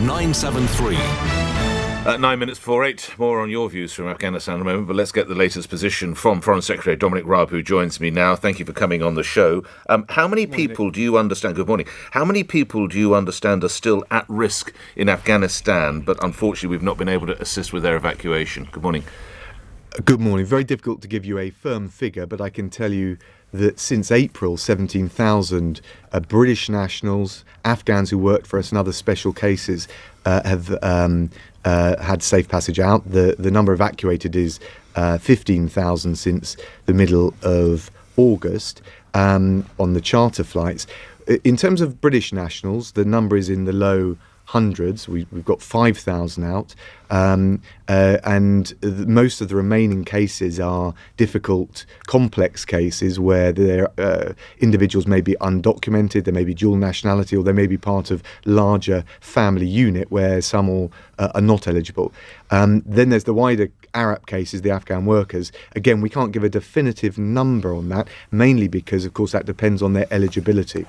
973. 9 minutes before 8. More on your views from Afghanistan in a moment, but let's get the latest position from Foreign Secretary Dominic Raab, who joins me now. Thank you for coming on the show. How many people do you understand? Good morning. How many people do you understand are still at risk in Afghanistan, but unfortunately we've not been able to assist with their evacuation? Good morning. Good morning. Very difficult to give you a firm figure, but I can tell you that since April, 17,000 British nationals, Afghans who worked for us and other special cases have had safe passage out. The number evacuated is 15,000 since the middle of August on the charter flights. In terms of British nationals, the number is in the low hundreds. We've got 5,000 out, and most of the remaining cases are difficult, complex cases where individuals may be undocumented, they may be dual nationality, or they may be part of larger family unit where some are not eligible. Then there's the wider Arab cases, the Afghan workers. Again, we can't give a definitive number on that, mainly because, of course, that depends on their eligibility.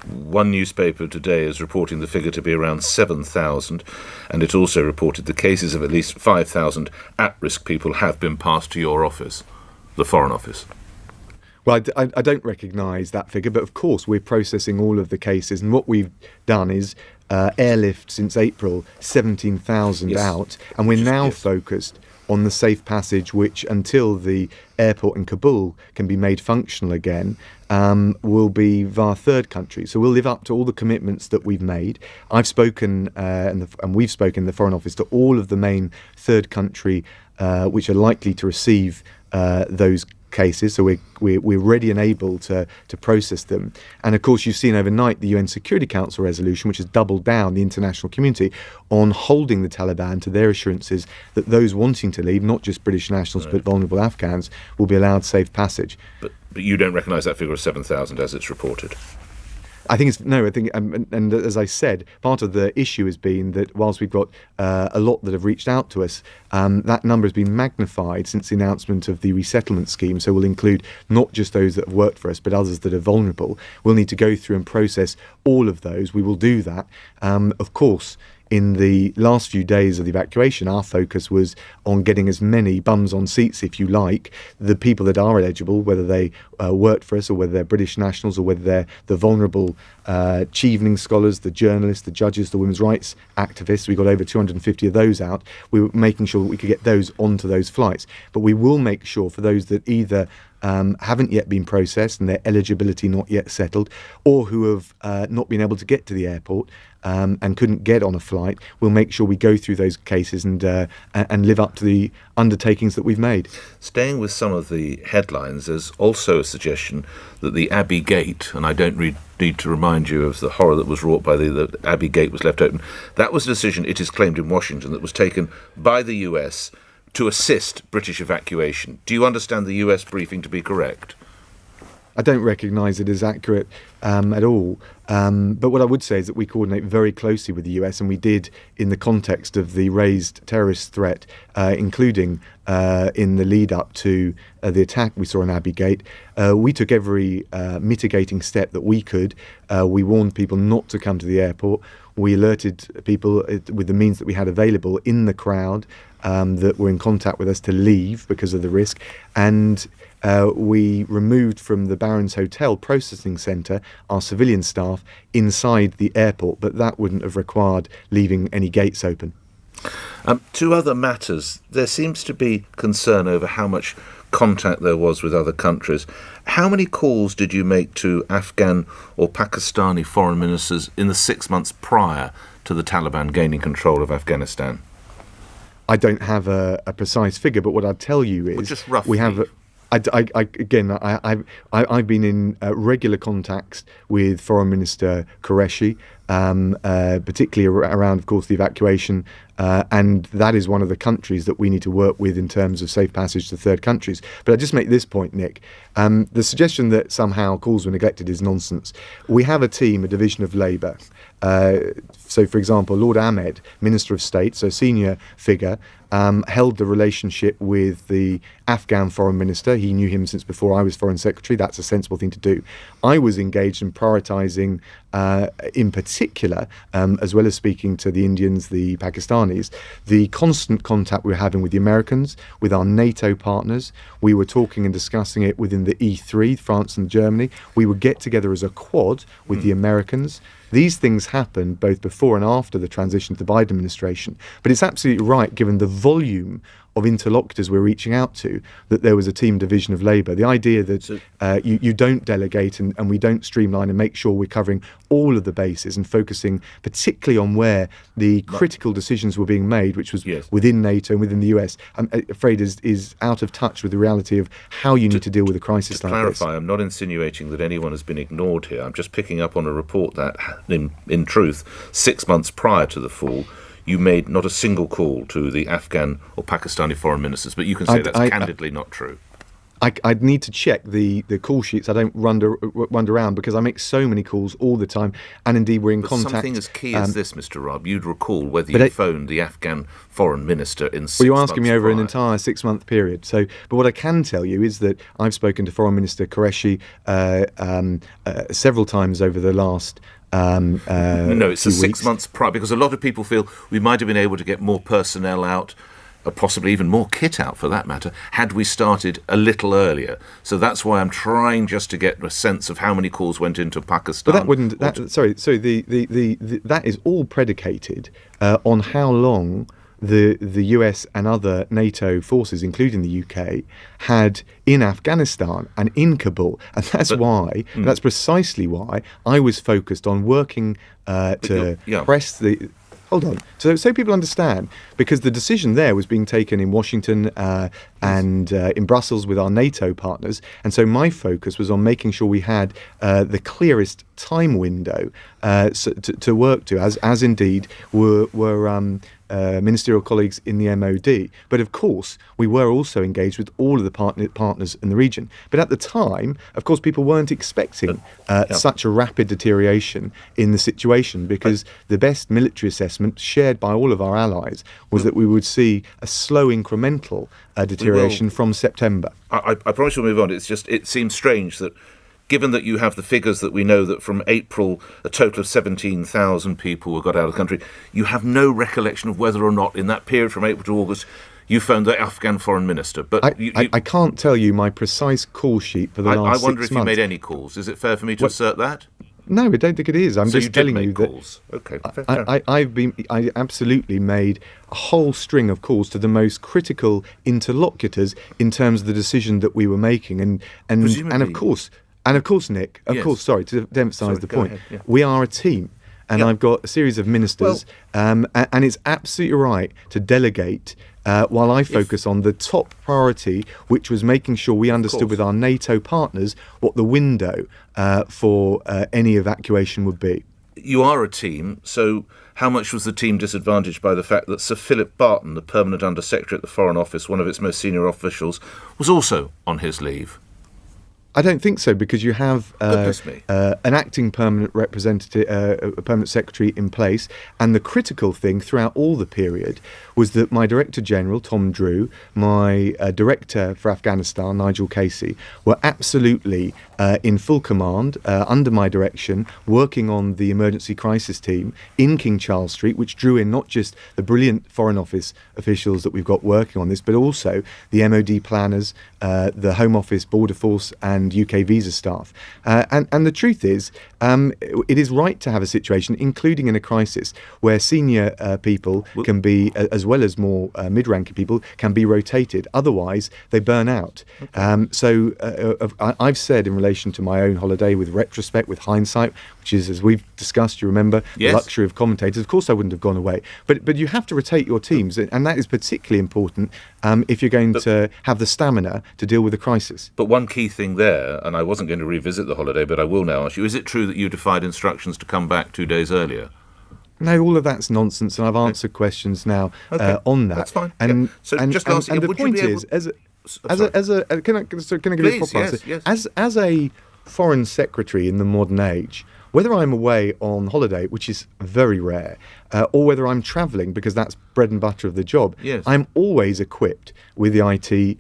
One newspaper today is reporting the figure to be around 7,000, and it also reported the cases of at least 5,000 at-risk people have been passed to your office, the Foreign Office. Well, I don't recognise that figure, but of course we're processing all of the cases, and what we've done is airlift since April 17,000 out, and we're now focused on the safe passage, which until the airport in Kabul can be made functional again, will be via third countries. So we'll live up to all the commitments that we've made. I've spoken, and we've spoken in the Foreign Office, to all of the main third country which are likely to receive those cases, so we're ready and able to process them. And of course, you've seen overnight the UN Security Council resolution, which has doubled down the international community on holding the Taliban to their assurances that those wanting to leave, not just British nationals but vulnerable Afghans, will be allowed safe passage. But you don't recognise that figure of 7,000 as it's reported? I think and as I said, part of the issue has been that whilst we've got a lot that have reached out to us, that number has been magnified since the announcement of the resettlement scheme. So we'll include not just those that have worked for us, but others that are vulnerable. We'll need to go through and process all of those. We will do that. Of course, in the last few days of the evacuation, our focus was on getting as many bums on seats, if you like, the people that are eligible, whether they worked for us or whether they're British nationals or whether they're the vulnerable evening scholars, the journalists, the judges, the women's rights activists. We got over 250 of those out. We were making sure that we could get those onto those flights. But we will make sure for those that either haven't yet been processed and their eligibility not yet settled, or who have not been able to get to the airport and couldn't get on a flight, we'll make sure we go through those cases and live up to the undertakings that we've made. Staying with some of the headlines, there's also a suggestion that the Abbey Gate, and I don't need to remind you of the horror that was wrought by the Abbey Gate was left open. That was a decision, it is claimed in Washington, that was taken by the US to assist British evacuation. Do you understand the US briefing to be correct? I don't recognise it as accurate at all. But what I would say is that we coordinate very closely with the US, and we did in the context of the raised terrorist threat, including in the lead up to the attack we saw in Abbey Gate. We took every mitigating step that we could. We warned people not to come to the airport. We alerted people with the means that we had available in the crowd that were in contact with us to leave because of the risk. And we removed from the Barron's Hotel processing centre our civilian staff inside the airport, but that wouldn't have required leaving any gates open. Two other matters. There seems to be concern over how much contact there was with other countries. How many calls did you make to Afghan or Pakistani foreign ministers in the 6 months prior to the Taliban gaining control of Afghanistan? I don't have a precise figure, but what I'd tell you is just roughly. We have. I've been in regular contacts with Foreign Minister Qureshi, particularly around, of course, the evacuation, and that is one of the countries that we need to work with in terms of safe passage to third countries. But I just make this point, Nick. The suggestion that somehow calls were neglected is nonsense. We have a team, a division of Labour. So, for example, Lord Ahmed, Minister of State, so senior figure, held the relationship with the Afghan Foreign Minister. He knew him since before I was Foreign Secretary. That's a sensible thing to do. I was engaged in prioritising in particular, as well as speaking to the Indians, the Pakistanis, the constant contact we were having with the Americans, with our NATO partners. We were talking and discussing it within the E3, France and Germany. We would get together as a quad with the Americans. These things happened both before and after the transition to the Biden administration. But it's absolutely right, given the volume of interlocutors we're reaching out to, that there was a team division of labour. The idea that you don't delegate and we don't streamline and make sure we're covering all of the bases and focusing particularly on where the critical decisions were being made, which was within NATO and within the US, I'm afraid is out of touch with the reality of how you need to deal with a crisis like this. To clarify, I'm not insinuating that anyone has been ignored here. I'm just picking up on a report that, in truth, 6 months prior to the fall, you made not a single call to the Afghan or Pakistani foreign ministers, but you can say that's candidly not true. I'd need to check the call sheets. I don't wander around because I make so many calls all the time, and indeed we're in contact. Something as key as this, Mr. Raab, you'd recall whether you phoned the Afghan foreign minister in 6 months. Well, you're asking me over an entire 6 month period. So, but what I can tell you is that I've spoken to Foreign Minister Qureshi several times over the last. No, it's few 6 weeks. months prior, because a lot of people feel we might have been able to get more personnel out, possibly even more kit out for that matter, had we started a little earlier. So that's why I'm trying just to get a sense of how many calls went into Pakistan. But that wouldn't. That is all predicated on how long the US and other NATO forces, including the UK, had in Afghanistan and in Kabul. And that's precisely why I was focused on working to press the... Hold on. So people understand, because the decision there was being taken in Washington and in Brussels with our NATO partners. And so my focus was on making sure we had the clearest time window to work to, as indeed were ministerial colleagues in the MOD. But of course, we were also engaged with all of the partners in the region. But at the time, of course, people weren't expecting such a rapid deterioration in the situation, because the best military assessment shared by all of our allies was that we would see a slow incremental deterioration from September. I promise we'll move on. It's just, it seems strange that, given that you have the figures that we know that from April a total of 17,000 people were got out of the country, you have no recollection of whether or not in that period from April to August you phoned the Afghan foreign minister. But I can't tell you my precise call sheet for the last 6 months. I wonder if you made any calls. Is it fair for me to assert that? No, I don't think it is. I'm so just telling you calls. that. Okay. I absolutely made a whole string of calls to the most critical interlocutors in terms of the decision that we were making, and of course, Nick. Sorry to emphasise the point. We are a team. And I've got a series of ministers, and it's absolutely right to delegate while I focus on the top priority, which was making sure we understood with our NATO partners what the window for any evacuation would be. You are a team, so how much was the team disadvantaged by the fact that Sir Philip Barton, the permanent Under-Secretary at the Foreign Office, one of its most senior officials, was also on his leave? I don't think so, because you have an acting permanent representative, a permanent secretary in place, and the critical thing throughout all the period was that my Director General, Tom Drew, my Director for Afghanistan, Nigel Casey, were absolutely in full command, under my direction, working on the emergency crisis team in King Charles Street, which drew in not just the brilliant Foreign Office officials that we've got working on this, but also the MOD planners, the Home Office, Border Force and UK visa staff. And the truth is, it is right to have a situation, including in a crisis, where senior people can be, as well as more mid-ranking people, can be rotated. Otherwise, they burn out. I've said in relation to my own holiday, with retrospect, with hindsight, which is, as we've discussed, you remember, the luxury of commentators. Of course, I wouldn't have gone away. But you have to rotate your teams, and that is particularly important if you're going to have the stamina to deal with a crisis. But one key thing there, and I wasn't going to revisit the holiday, but I will now ask you, is it true that you defied instructions to come back 2 days earlier? No, all of that's nonsense, and I've answered questions now on that. That's fine. And just lastly, the point is, can I give you a proper answer? Yes. As a foreign secretary in the modern age, whether I'm away on holiday, which is very rare, or whether I'm travelling, because that's bread and butter of the job, yes, I'm always equipped with the IT,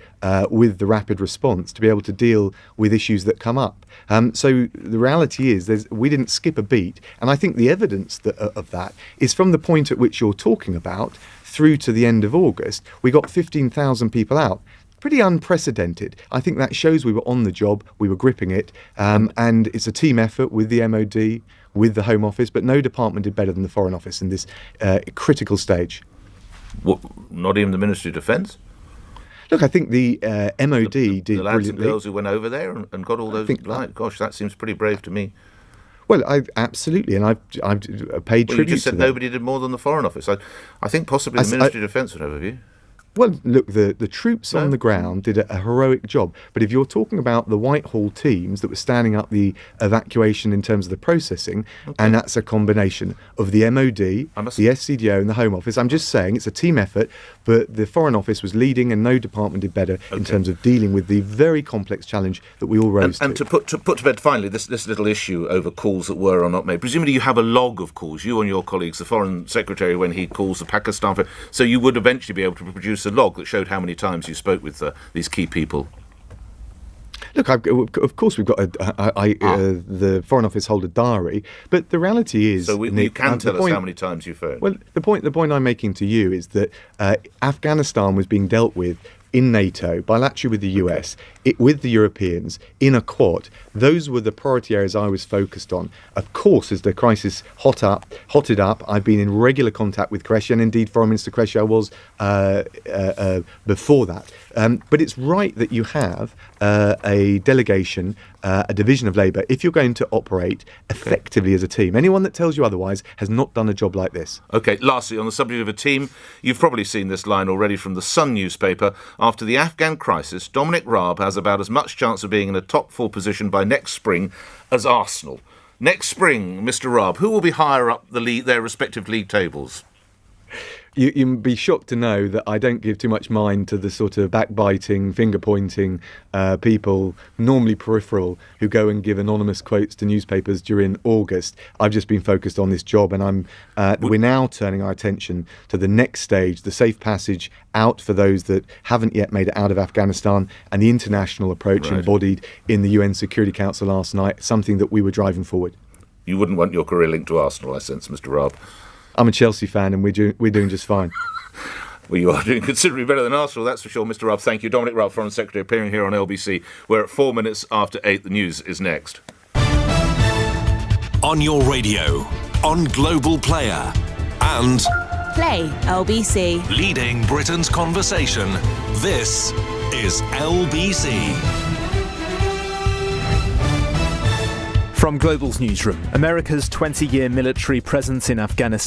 with the rapid response to be able to deal with issues that come up. So the reality is we didn't skip a beat, and I think the evidence of that is from the point at which you're talking about through to the end of August. We got 15,000 people out. Pretty unprecedented. I think that shows we were on the job, we were gripping it, and it's a team effort with the MOD, with the Home Office, but no department did better than the Foreign Office in this critical stage. What, not even the Ministry of Defence? Look, I think the MOD did the lads brilliantly. and girls who went over there and got all those. Gosh, that seems pretty brave to me. Well, absolutely, and I've paid Well, tribute you just to said them. nobody did more than the Foreign Office. I think possibly the Ministry of Defence would have a view. Well, look, the troops on the ground did a heroic job. But if you're talking about the Whitehall teams that were standing up the evacuation in terms of the processing, and that's a combination of the MOD, the SCDO and the Home Office, I'm just saying it's a team effort, but the Foreign Office was leading and no department did better in terms of dealing with the very complex challenge that we all rose to. And to put to bed finally this little issue over calls that were or not made. Presumably you have a log of calls, you and your colleagues, the Foreign Secretary when he calls the Pakistan, so you would eventually be able to produce a log that showed how many times you spoke with these key people. Look, of course we've got the Foreign Office hold a diary, but the reality is... So you can tell us how many times you phoned. Well, the point I'm making to you is that Afghanistan was being dealt with in NATO, bilaterally with the US, with the Europeans, in a quad. Those were the priority areas I was focused on. Of course, as the crisis hotted up, I've been in regular contact with Qureshi, and indeed Foreign Minister Qureshi I was before that. But it's right that you have a delegation, a division of labour, if you're going to operate effectively as a team. Anyone that tells you otherwise has not done a job like this. OK, lastly, on the subject of a team, you've probably seen this line already from the Sun newspaper. After the Afghan crisis, Dominic Raab has about as much chance of being in a top 4 position by next spring as Arsenal. Next spring, Mr. Raab, who will be higher up their respective league tables? You'd be shocked to know that I don't give too much mind to the sort of backbiting, finger-pointing people, normally peripheral, who go and give anonymous quotes to newspapers during August. I've just been focused on this job, and we're now turning our attention to the next stage, the safe passage out for those that haven't yet made it out of Afghanistan, and the international approach embodied in the UN Security Council last night, something that we were driving forward. You wouldn't want your career linked to Arsenal, I sense, Mr. Raab. I'm a Chelsea fan, and we're doing just fine. Well, you are doing considerably better than Arsenal, that's for sure, Mr. Raab. Thank you. Dominic Raab, Foreign Secretary, appearing here on LBC. We're at 4 minutes after 8. The news is next. On your radio, on Global Player, and Play LBC. leading Britain's conversation. This is LBC. From Global's newsroom, America's 20-year military presence in Afghanistan